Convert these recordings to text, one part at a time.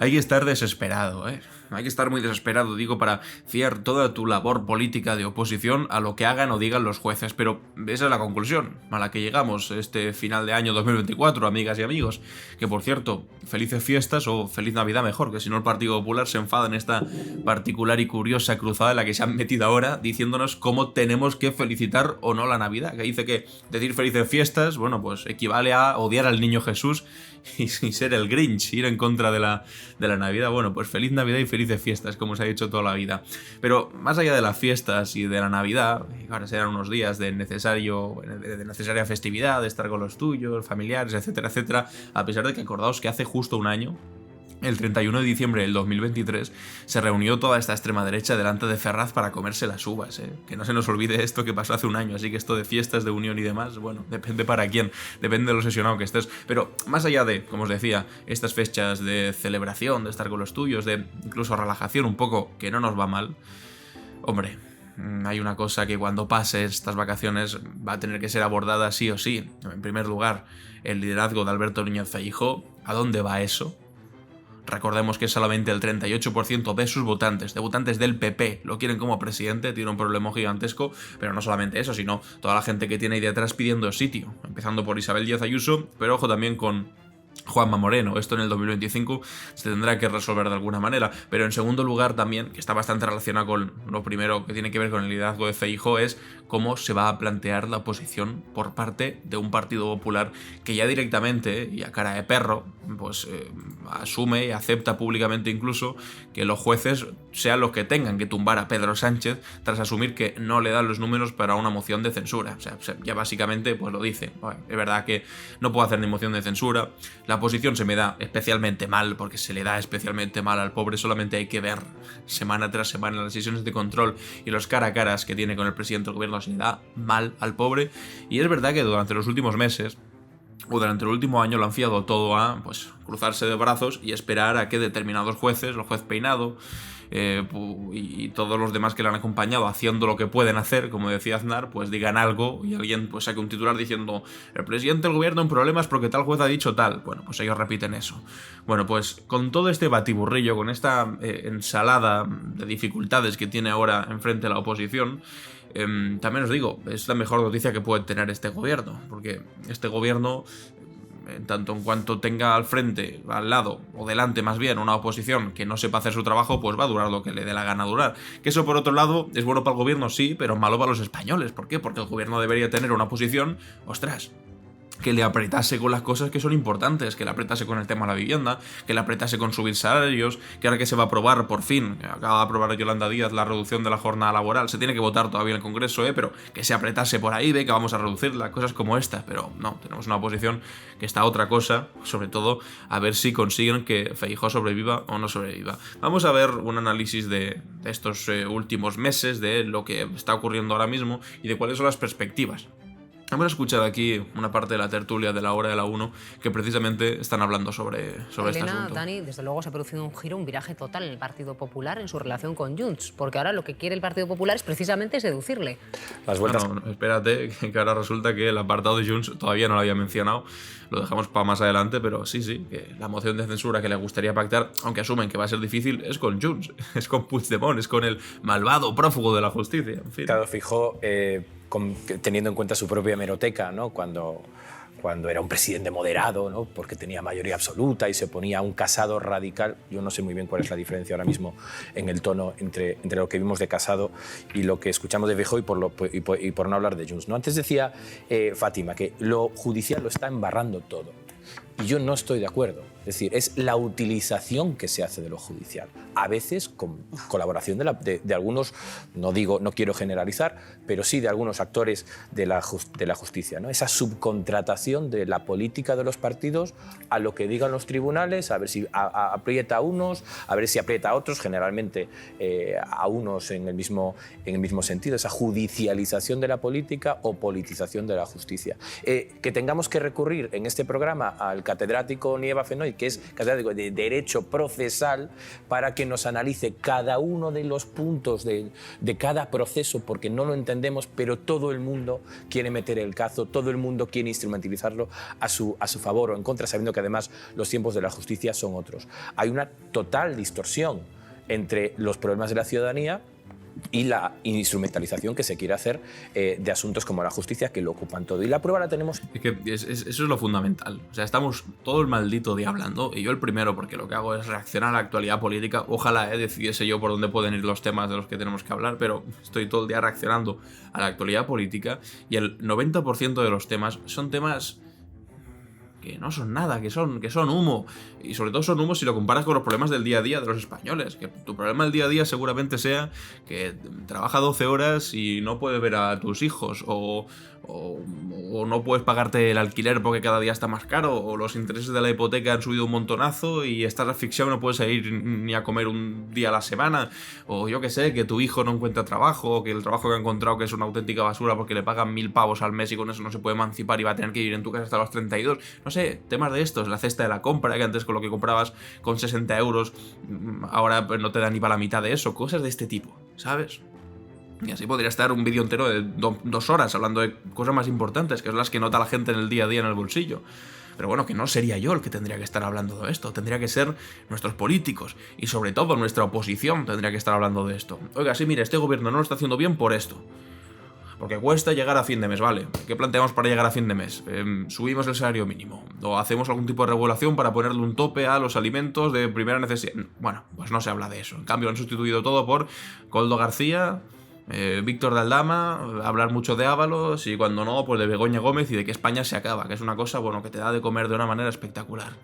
Hay que estar desesperado, ¿eh? Hay que estar muy desesperado, digo, para fiar toda tu labor política de oposición a lo que hagan o digan los jueces. Pero esa es la conclusión a la que llegamos este final de año 2024, amigas y amigos. Que por cierto, felices fiestas o feliz Navidad mejor, que si no el Partido Popular se enfada en esta particular y curiosa cruzada en la que se han metido ahora, diciéndonos cómo tenemos que felicitar o no la Navidad. Que dice que decir felices fiestas, bueno, pues equivale a odiar al niño Jesús y ser el Grinch, ir en contra de la Navidad. Bueno, pues feliz Navidad y felices fiestas, como se ha dicho toda la vida. Pero más allá de las fiestas y de la Navidad, que ahora serán unos días de necesaria festividad, de estar con los tuyos, familiares, etcétera, etcétera, a pesar de que acordaos que hace justo un año, el 31 de diciembre del 2023, se reunió toda esta extrema derecha delante de Ferraz para comerse las uvas, ¿eh? Que no se nos olvide esto que pasó hace un año, así que esto de fiestas, de unión y demás, bueno, depende para quién, depende de lo obsesionado que estés. Pero más allá de, como os decía, estas fechas de celebración, de estar con los tuyos, de incluso relajación un poco, que no nos va mal, hombre, hay una cosa que cuando pase estas vacaciones va a tener que ser abordada sí o sí. En primer lugar, el liderazgo de Alberto Núñez Feijóo. ¿A dónde va eso? Recordemos que solamente el 38% de sus votantes, de votantes del PP, lo quieren como presidente, tiene un problema gigantesco, pero no solamente eso, sino toda la gente que tiene ahí detrás pidiendo sitio, empezando por Isabel Díaz Ayuso, pero ojo también con Juanma Moreno. Esto en el 2025 se tendrá que resolver de alguna manera, pero en segundo lugar también, que está bastante relacionado con lo primero que tiene que ver con el liderazgo de Feijóo, es cómo se va a plantear la oposición por parte de un Partido Popular que ya directamente, y a cara de perro, pues asume y acepta públicamente incluso que los jueces sean los que tengan que tumbar a Pedro Sánchez tras asumir que no le dan los números para una moción de censura. O sea, ya básicamente pues lo dice. Bueno, es verdad que no puedo hacer ni moción de censura. La oposición se me da especialmente mal, porque se le da especialmente mal al pobre. Solamente hay que ver semana tras semana las sesiones de control y los cara a caras que tiene con el presidente del gobierno. Se le da mal al pobre. Y es verdad que durante los últimos meses o durante el último año lo han fiado todo a pues cruzarse de brazos y esperar a que determinados jueces, el juez Peinado y todos los demás que le han acompañado haciendo lo que pueden hacer, como decía Aznar, pues digan algo y alguien pues saque un titular diciendo el presidente del gobierno en problemas porque tal juez ha dicho tal. Bueno, pues ellos repiten eso. Bueno, pues con todo este batiburrillo, con esta ensalada de dificultades que tiene ahora enfrente la oposición, también os digo, es la mejor noticia que puede tener este gobierno, porque este gobierno, en tanto en cuanto tenga al frente, al lado, o delante más bien, una oposición que no sepa hacer su trabajo, pues va a durar lo que le dé la gana durar. Que eso, por otro lado, es bueno para el gobierno, sí, pero malo para los españoles. ¿Por qué? Porque el gobierno debería tener una oposición, ostras, que le apretase con las cosas que son importantes, que le apretase con el tema de la vivienda, que le apretase con subir salarios, que ahora que se va a aprobar por fin, acaba de aprobar Yolanda Díaz la reducción de la jornada laboral, se tiene que votar todavía en el Congreso, pero que se apretase por ahí, que vamos a reducirla, cosas como estas, pero no, tenemos una oposición que está a otra cosa, sobre todo a ver si consiguen que Feijóo sobreviva o no sobreviva. Vamos a ver un análisis de estos últimos meses, de lo que está ocurriendo ahora mismo y de cuáles son las perspectivas. Hemos escuchado aquí una parte de la tertulia de la hora de la 1 que precisamente están hablando sobre este asunto. Dani, desde luego se ha producido un giro, un viraje total en el Partido Popular en su relación con Junts, porque ahora lo que quiere el Partido Popular es precisamente seducirle. Las vueltas... No, espérate, que ahora resulta que el apartado de Junts todavía no lo había mencionado, lo dejamos para más adelante, pero sí, que la moción de censura que le gustaría pactar, aunque asumen que va a ser difícil, es con Junts, es con Puigdemont, es con el malvado prófugo de la justicia, en fin. Claro, Feijóo, teniendo en cuenta su propia hemeroteca, ¿no? Cuando era un presidente moderado, ¿no? Porque tenía mayoría absoluta y se oponía a un Casado radical. Yo no sé muy bien cuál es la diferencia ahora mismo en el tono entre lo que vimos de Casado y lo que escuchamos de Feijóo y por no hablar de Junts, ¿no? Antes decía Fátima que lo judicial lo está embarrando todo. Y yo no estoy de acuerdo. Es decir, es la utilización que se hace de lo judicial. A veces con colaboración de algunos, no quiero generalizar, pero sí de algunos actores de la justicia, ¿no? Esa subcontratación de la política de los partidos a lo que digan los tribunales, a ver si aprieta a unos, a ver si aprieta a otros, generalmente a unos en el mismo sentido. Esa judicialización de la política o politización de la justicia. Que tengamos que recurrir en este programa al catedrático Nieva Fenoy, Constitucional, que es catedrático de Derecho Procesal, para que nos analice cada uno de los puntos de cada proceso, porque no lo entendemos, pero todo el mundo quiere meter el cazo, todo el mundo quiere instrumentalizarlo a su favor o en contra, sabiendo que además los tiempos de la justicia son otros. Hay una total distorsión entre los problemas de la ciudadanía y la instrumentalización que se quiere hacer de asuntos como la justicia, que lo ocupan todo. Y la prueba la tenemos... Es que eso es lo fundamental. O sea, estamos todo el maldito día hablando, y yo el primero, porque lo que hago es reaccionar a la actualidad política. Ojalá decidiese yo por dónde pueden ir los temas de los que tenemos que hablar, pero estoy todo el día reaccionando a la actualidad política, y el 90% de los temas son temas que no son nada, que son humo. Y sobre todo son humo si lo comparas con los problemas del día a día de los españoles. Que tu problema del día a día seguramente sea que trabaja 12 horas y no puedes ver a tus hijos, o no puedes pagarte el alquiler porque cada día está más caro, o los intereses de la hipoteca han subido un montonazo y estás asfixiado y no puedes ir ni a comer un día a la semana, o yo que sé, que tu hijo no encuentra trabajo, o que el trabajo que ha encontrado que es una auténtica basura porque le pagan 1000 pavos al mes y con eso no se puede emancipar y va a tener que vivir en tu casa hasta los 32. No sé, temas de estos, la cesta de la compra, que antes con lo que comprabas con 60 euros ahora pues no te da ni para la mitad de eso, cosas de este tipo, ¿sabes? Y así podría estar un vídeo entero de 2 horas hablando de cosas más importantes, que son las que nota la gente en el día a día en el bolsillo. Pero bueno, que no sería yo el que tendría que estar hablando de esto, tendría que ser nuestros políticos, y sobre todo nuestra oposición tendría que estar hablando de esto. Oiga, sí, mire, este gobierno no lo está haciendo bien por esto. Porque cuesta llegar a fin de mes, ¿vale? ¿Qué planteamos para llegar a fin de mes? ¿Subimos el salario mínimo? ¿O hacemos algún tipo de regulación para ponerle un tope a los alimentos de primera necesidad? Bueno, pues no se habla de eso. En cambio, han sustituido todo por Koldo García, Víctor de Aldama, hablar mucho de Ábalos, y cuando no, pues de Begoña Gómez y de que España se acaba, que es una cosa, bueno, que te da de comer de una manera espectacular.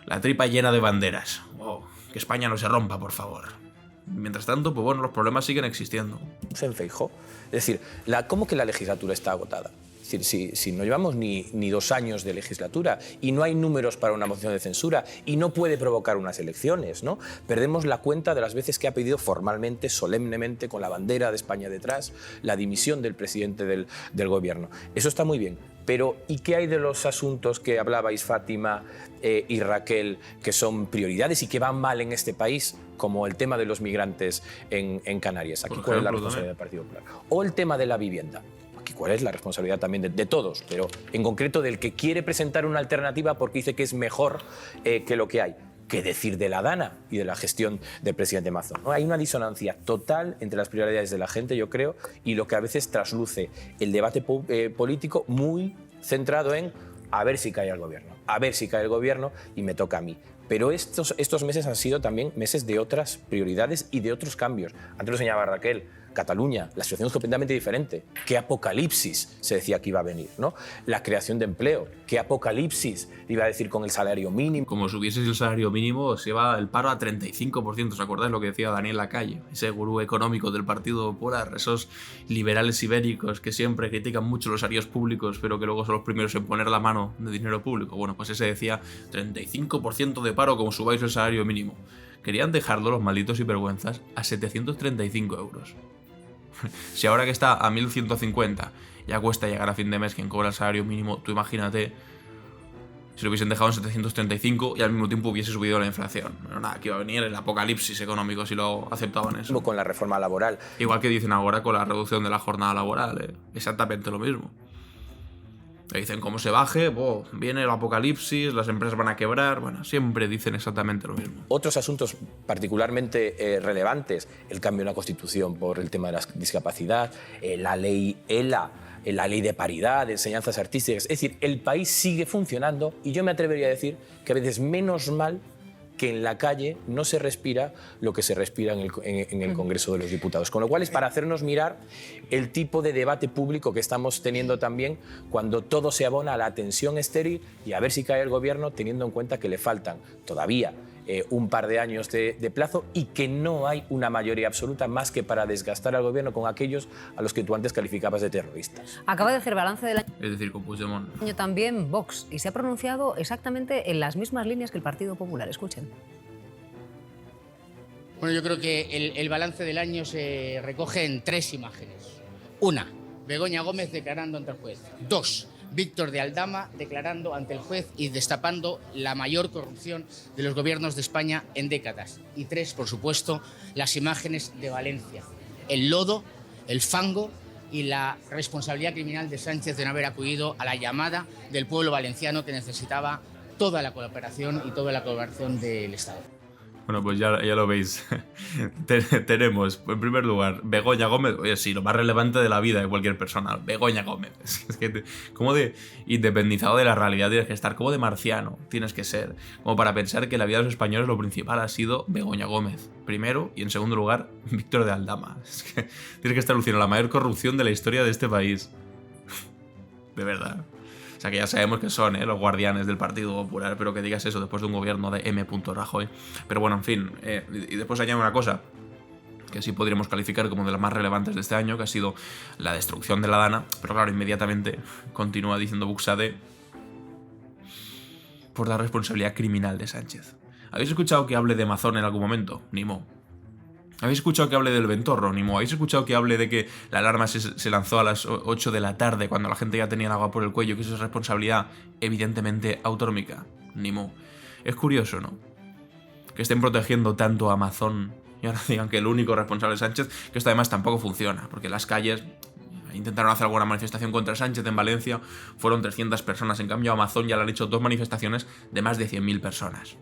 La tripa llena de banderas. Wow, que España no se rompa, por favor. Mientras tanto, pues bueno, los problemas siguen existiendo. En Feijóo. Es decir, ¿cómo que la legislatura está agotada? Es decir, si no llevamos ni 2 años de legislatura y no hay números para una moción de censura y no puede provocar unas elecciones, ¿no? Perdemos la cuenta de las veces que ha pedido formalmente, solemnemente, con la bandera de España detrás, la dimisión del presidente del gobierno. Eso está muy bien. Pero, ¿y qué hay de los asuntos que hablabais Fátima y Raquel, que son prioridades y que van mal en este país, como el tema de los migrantes en Canarias? Aquí, ¿cuál es la responsabilidad del Partido Popular? O el tema de la vivienda. Aquí, ¿cuál es la responsabilidad también de todos? Pero en concreto del que quiere presentar una alternativa porque dice que es mejor que lo que hay. ¿Qué decir de la Dana y de la gestión del presidente Mazón? ¿No? Hay una disonancia total entre las prioridades de la gente, yo creo, y lo que a veces trasluce el debate político muy centrado en a ver si cae el gobierno, a ver si cae el gobierno y me toca a mí. Pero estos meses han sido también meses de otras prioridades y de otros cambios. Antes lo señalaba Raquel, Cataluña, la situación es completamente diferente. ¿Qué apocalipsis se decía que iba a venir, ¿no? La creación de empleo, ¿qué apocalipsis iba a decir con el salario mínimo? Como subiese el salario mínimo, se va el paro a 35%. ¿Os acordáis lo que decía Daniel Lacalle? Ese gurú económico del Partido Popular, esos liberales ibéricos que siempre critican mucho los salarios públicos, pero que luego son los primeros en poner la mano de dinero público. Bueno, pues ese decía 35% de paro como subáis el salario mínimo. Querían dejarlo los malditos sinvergüenzas a 735 euros. Si ahora que está a 1150 ya cuesta llegar a fin de mes quien cobra el salario mínimo, tú imagínate si lo hubiesen dejado en 735 y al mismo tiempo hubiese subido la inflación. Pero nada, que iba a venir el apocalipsis económico si lo aceptaban eso. Con la reforma laboral. Igual que dicen ahora con la reducción de la jornada laboral, exactamente lo mismo. Dicen, como se baje, viene el apocalipsis, las empresas van a quebrar. Bueno, siempre dicen exactamente lo mismo. Otros asuntos particularmente relevantes, el cambio en la Constitución por el tema de la discapacidad, la ley ELA, la ley de paridad, de enseñanzas artísticas. Es decir, el país sigue funcionando y yo me atrevería a decir que a veces menos mal que en la calle no se respira lo que se respira en el Congreso de los Diputados. Con lo cual es para hacernos mirar el tipo de debate público que estamos teniendo también cuando todo se abona a la tensión estéril y a ver si cae el gobierno, teniendo en cuenta que le faltan todavía un par de años de plazo y que no hay una mayoría absoluta más que para desgastar al gobierno con aquellos a los que tú antes calificabas de terroristas. Acaba de hacer balance del año. Es decir, con Puigdemont. También Vox, y se ha pronunciado exactamente en las mismas líneas que el Partido Popular. Escuchen. Bueno, yo creo que el balance del año se recoge en 3 imágenes. 1, Begoña Gómez declarando ante el juez. 2, Víctor de Aldama, declarando ante el juez y destapando la mayor corrupción de los gobiernos de España en décadas. Y 3, por supuesto, las imágenes de Valencia. El lodo, el fango y la responsabilidad criminal de Sánchez de no haber acudido a la llamada del pueblo valenciano que necesitaba toda la cooperación y toda la colaboración del Estado. Bueno, pues ya lo veis. Tenemos, en primer lugar, Begoña Gómez. Oye, sí, lo más relevante de la vida de cualquier persona. Begoña Gómez. Es que como de independizado de la realidad tienes que estar, como de marciano tienes que ser, como para pensar que la vida de los españoles lo principal ha sido Begoña Gómez, primero, y en segundo lugar, Víctor de Aldama. Es que tienes que estar luciendo la mayor corrupción de la historia de este país. De verdad. O sea, que ya sabemos que son los guardianes del Partido Popular, pero que digas eso después de un gobierno de M. Rajoy. Pero bueno, en fin. Y después añade una cosa que sí podríamos calificar como de las más relevantes de este año, que ha sido la destrucción de la Dana. Pero claro, inmediatamente continúa diciendo Buxade por la responsabilidad criminal de Sánchez. ¿Habéis escuchado que hable de Amazon en algún momento? Ni mo. ¿Habéis escuchado que hable del Ventorro? Ni mo. ¿Habéis escuchado que hable de que la alarma se lanzó a las 8 de la tarde cuando la gente ya tenía el agua por el cuello, que eso es responsabilidad evidentemente autonómica? Ni mo. Es curioso, ¿no? Que estén protegiendo tanto a Amazon y ahora digan que el único responsable es Sánchez, que esto además tampoco funciona, porque las calles intentaron hacer alguna manifestación contra Sánchez en Valencia, fueron 300 personas, en cambio a Amazon ya le han hecho 2 manifestaciones de más de 100.000 personas.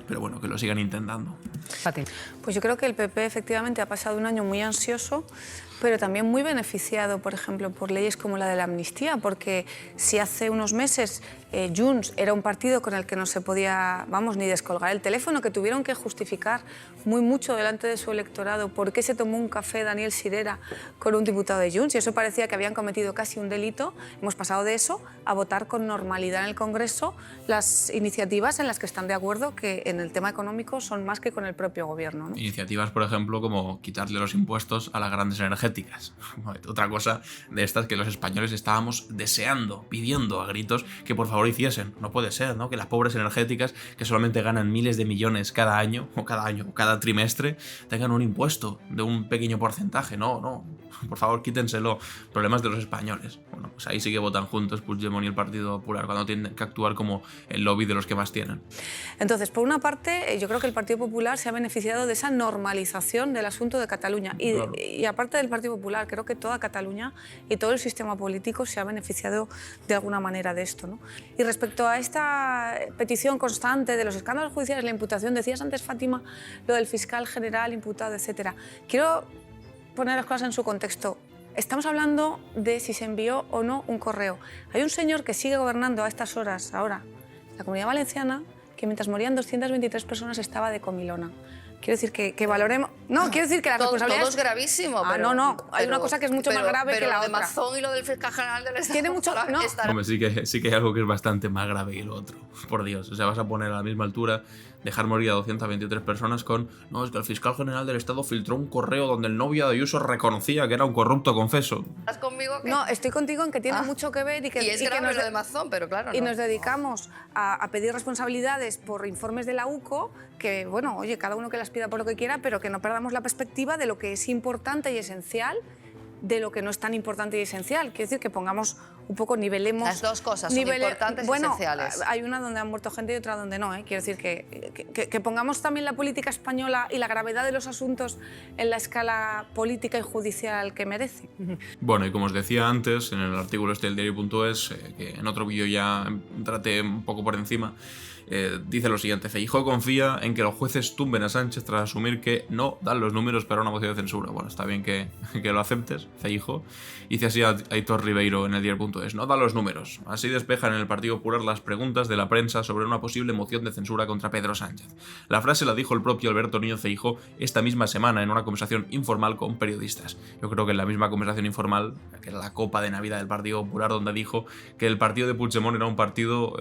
Pero bueno, que lo sigan intentando. Pati. Pues yo creo que el PP efectivamente ha pasado un año muy ansioso, pero también muy beneficiado, por ejemplo, por leyes como la de la amnistía, porque si hace unos meses Junts era un partido con el que no se podía, vamos, ni descolgar el teléfono, que tuvieron que justificar muy mucho delante de su electorado por qué se tomó un café Daniel Sirera con un diputado de Junts, y eso parecía que habían cometido casi un delito. Hemos pasado de eso a votar con normalidad en el Congreso las iniciativas en las que están de acuerdo, que en el tema económico son más que con el propio gobierno, ¿no? Iniciativas, por ejemplo, como quitarle los impuestos a las grandes energéticas. Otra cosa de estas que los españoles estábamos deseando, pidiendo a gritos que por favor hiciesen. No puede ser, ¿no? Que las pobres energéticas, que solamente ganan miles de millones cada año, o cada trimestre, tengan un impuesto de un pequeño porcentaje. No. Por favor, quítenselo. Problemas de los españoles. Bueno, pues ahí sí que votan juntos Puigdemont y el Partido Popular, cuando tienen que actuar como el lobby de los que más tienen. Entonces, por una parte, yo creo que el Partido Popular se ha beneficiado de esa normalización del asunto de Cataluña. Claro. Y aparte del Partido Popular, creo que toda Cataluña y todo el sistema político se ha beneficiado de alguna manera de esto, ¿no? Y respecto a esta petición constante de los escándalos judiciales, la imputación, decías antes, Fátima, lo del fiscal general imputado, etcétera. Quiero poner las cosas en su contexto. Estamos hablando de si se envió o no un correo. Hay un señor que sigue gobernando a estas horas, ahora, la Comunidad Valenciana, que mientras morían 223 personas estaba de comilona. Quiero decir que valoremos... No, quiero decir que la responsabilidad todo es gravísimo. Pero, no. Hay una cosa que es mucho más grave que la otra. Pero lo de Mazón y lo del fiscal general del Estado... Tiene mucho... No. Hombre, sí que hay algo que es bastante más grave que lo otro. Por Dios, o sea, vas a poner a la misma altura dejar morir a 223 personas con... No, es que el fiscal general del Estado filtró un correo donde el novio de Ayuso reconocía que era un corrupto confeso. ¿Estás conmigo? ¿Qué? No, estoy contigo en que tiene mucho que ver y que... Y es grave lo de Mazón, pero claro, Y no. nos dedicamos a pedir responsabilidades por informes de la UCO, que, bueno, oye, cada uno que las pida por lo que quiera, pero que no perdamos la perspectiva de lo que es importante y esencial, de lo que no es tan importante y esencial. Quiero decir que pongamos un poco, nivelemos... Las dos cosas son importantes y esenciales. Hay una donde han muerto gente y otra donde no, ¿eh? Quiero decir que pongamos también la política española y la gravedad de los asuntos en la escala política y judicial que merece. Bueno, y como os decía antes, en el artículo este del diario.es, que en otro vídeo ya traté un poco por encima, dice lo siguiente: Feijóo confía en que los jueces tumben a Sánchez tras asumir que no dan los números para una moción de censura. Bueno, está bien que lo aceptes, Feijóo. Dice así a Aitor Ribeiro en el diario.es: no dan los números. Así despejan en el Partido Popular las preguntas de la prensa sobre una posible moción de censura contra Pedro Sánchez. La frase la dijo el propio Alberto Núñez Feijóo esta misma semana en una conversación informal con periodistas. Yo creo que en la misma conversación informal, que era la copa de Navidad del Partido Popular, donde dijo que el partido de Puigdemont era un partido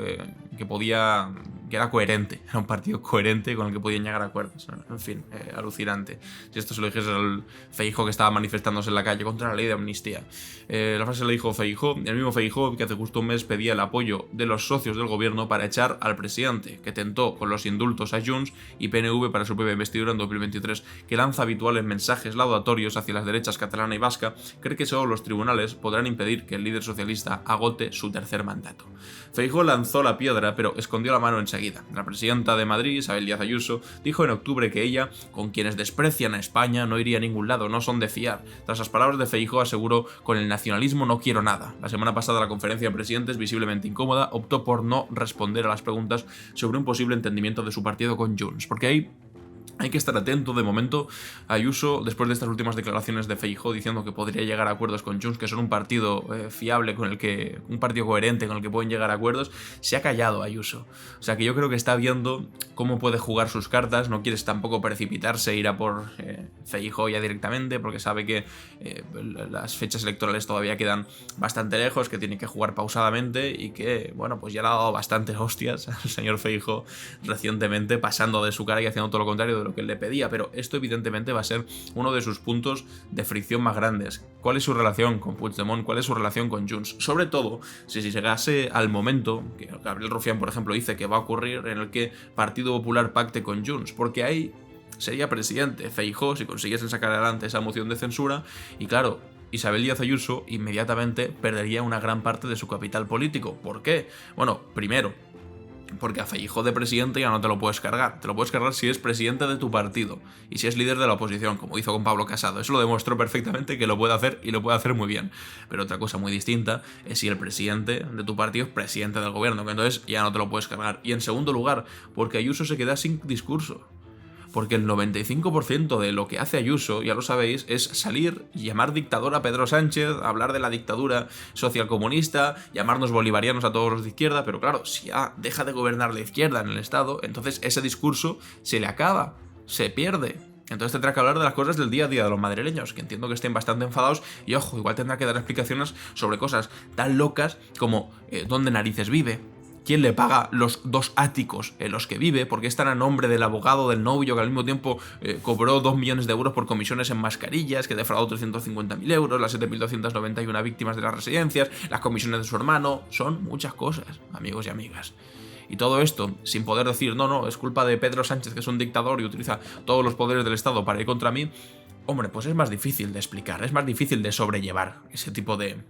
que podía que era coherente, era un partido coherente con el que podían llegar a acuerdos. En fin, alucinante. Si esto se lo dijese al Feijóo que estaba manifestándose en la calle contra la ley de amnistía. La frase le dijo Feijóo, el mismo Feijóo que hace justo un mes pedía el apoyo de los socios del gobierno para echar al presidente, que tentó con los indultos a Junts y PNV para su propia investidura en 2023, que lanza habituales mensajes laudatorios hacia las derechas catalana y vasca, cree que solo los tribunales podrán impedir que el líder socialista agote su tercer mandato. Feijóo lanzó la piedra, pero escondió la mano enseguida. La presidenta de Madrid, Isabel Díaz Ayuso, dijo en octubre que ella, con quienes desprecian a España, no iría a ningún lado, no son de fiar. Tras las palabras de Feijóo aseguró, con el nacionalismo no quiero nada. La semana pasada la conferencia de presidentes, visiblemente incómoda, optó por no responder a las preguntas sobre un posible entendimiento de su partido con Junts, porque hay que estar atento. De momento, Ayuso, después de estas últimas declaraciones de Feijóo diciendo que podría llegar a acuerdos con Junts, que son un partido fiable, un partido coherente con el que pueden llegar a acuerdos, se ha callado Ayuso. O sea que yo creo que está viendo cómo puede jugar sus cartas, no quieres tampoco precipitarse, ir a por Feijóo ya directamente, porque sabe que las fechas electorales todavía quedan bastante lejos, que tiene que jugar pausadamente y que, bueno, pues ya le ha dado bastantes hostias al señor Feijóo recientemente, pasando de su cara y haciendo todo lo contrario de lo que él le pedía, pero esto evidentemente va a ser uno de sus puntos de fricción más grandes. ¿Cuál es su relación con Puigdemont? ¿Cuál es su relación con Junts? Sobre todo, si llegase al momento, que Gabriel Rufián, por ejemplo, dice que va a ocurrir, en el que Partido Popular pacte con Junts, porque ahí sería presidente Feijóo si consiguiesen sacar adelante esa moción de censura, y claro, Isabel Díaz Ayuso inmediatamente perdería una gran parte de su capital político. ¿Por qué? Bueno, primero, porque a Feijóo de presidente ya no te lo puedes cargar. Te lo puedes cargar si es presidente de tu partido y si es líder de la oposición, como hizo con Pablo Casado. Eso lo demostró perfectamente que lo puede hacer y lo puede hacer muy bien. Pero otra cosa muy distinta es si el presidente de tu partido es presidente del gobierno, que entonces ya no te lo puedes cargar. Y en segundo lugar, porque Ayuso se queda sin discurso. Porque el 95% de lo que hace Ayuso, ya lo sabéis, es salir y llamar dictador a Pedro Sánchez, hablar de la dictadura socialcomunista, llamarnos bolivarianos a todos los de izquierda, pero claro, si ya deja de gobernar la izquierda en el Estado, entonces ese discurso se le acaba, se pierde. Entonces tendrá que hablar de las cosas del día a día de los madrileños, que entiendo que estén bastante enfadados y, ojo, igual tendrá que dar explicaciones sobre cosas tan locas como dónde narices vive, quién le paga los 2 áticos en los que vive, porque están a nombre del abogado del novio que al mismo tiempo cobró 2 millones de euros por comisiones en mascarillas, que defraudó 350.000 euros, las 7.291 víctimas de las residencias, las comisiones de su hermano. Son muchas cosas, amigos y amigas. Y todo esto sin poder decir, no, es culpa de Pedro Sánchez, que es un dictador y utiliza todos los poderes del Estado para ir contra mí. Hombre, pues es más difícil de explicar, es más difícil de sobrellevar ese tipo de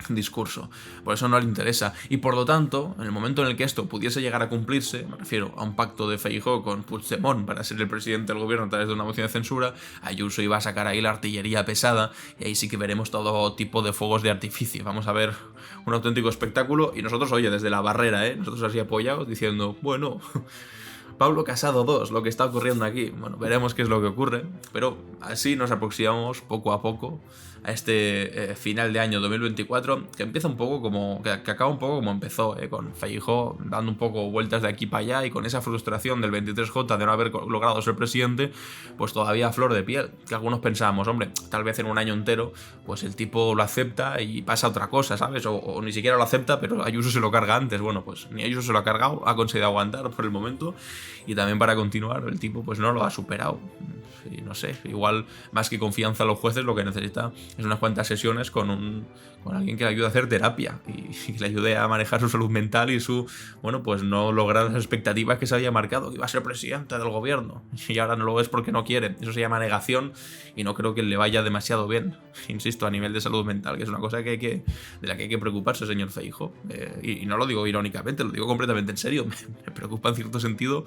discurso. Por eso no le interesa. Y por lo tanto, en el momento en el que esto pudiese llegar a cumplirse, me refiero a un pacto de Feijóo con Puigdemont para ser el presidente del gobierno a través de una moción de censura, Ayuso iba a sacar ahí la artillería pesada y ahí sí que veremos todo tipo de fuegos de artificio. Vamos a ver un auténtico espectáculo y nosotros, oye, desde la barrera, nosotros así apoyados, diciendo, bueno, Pablo Casado 2, lo que está ocurriendo aquí. Bueno, veremos qué es lo que ocurre, pero así nos aproximamos poco a poco a este final de año 2024, que empieza un poco como, que acaba un poco como empezó, con Feijóo dando un poco vueltas de aquí para allá y con esa frustración del 23J de no haber logrado ser presidente, pues todavía a flor de piel, que algunos pensábamos, hombre, tal vez en un año entero, pues el tipo lo acepta y pasa otra cosa, ¿sabes? O ni siquiera lo acepta, pero Ayuso se lo carga antes. Bueno, pues ni Ayuso se lo ha cargado, ha conseguido aguantar por el momento, y también para continuar, el tipo pues no lo ha superado. Y no sé, igual más que confianza a los jueces, lo que necesita es unas cuantas sesiones con alguien que le ayude a hacer terapia y que le ayude a manejar su salud mental y su, bueno, pues no lograr las expectativas que se había marcado, que iba a ser presidente del gobierno y ahora no lo es porque no quiere. Eso se llama negación y no creo que le vaya demasiado bien, insisto, a nivel de salud mental, que es una cosa de la que hay que preocuparse, señor Feijóo. Y no lo digo irónicamente, lo digo completamente en serio. Me preocupa en cierto sentido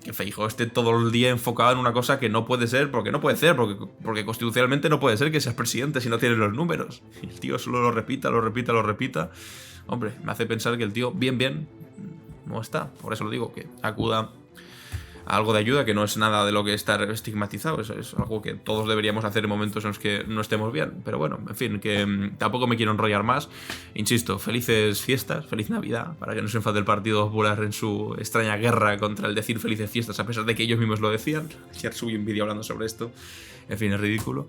que Feijóo esté todo el día enfocado en una cosa que no puede ser, porque constitucionalmente no puede ser que seas presidente si no tienes los números. Y el tío solo lo repita. Hombre, me hace pensar que el tío bien no está. Por eso lo digo, que acuda algo de ayuda, que no es nada de lo que estar estigmatizado, es algo que todos deberíamos hacer en momentos en los que no estemos bien. Pero bueno, en fin, que tampoco me quiero enrollar más. Insisto, felices fiestas, feliz Navidad, para que no se enfade el Partido Popular en su extraña guerra contra el decir felices fiestas, a pesar de que ellos mismos lo decían. Ayer subí un vídeo hablando sobre esto. En fin, es ridículo.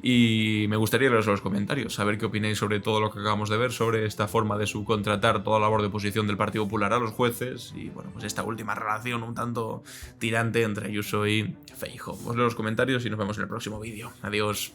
Y me gustaría leeros los comentarios, saber qué opináis sobre todo lo que acabamos de ver, sobre esta forma de subcontratar toda la labor de oposición del Partido Popular a los jueces y, bueno, pues esta última relación un tanto tirante entre Ayuso y Feijóo. Os leo los comentarios y nos vemos en el próximo vídeo. Adiós.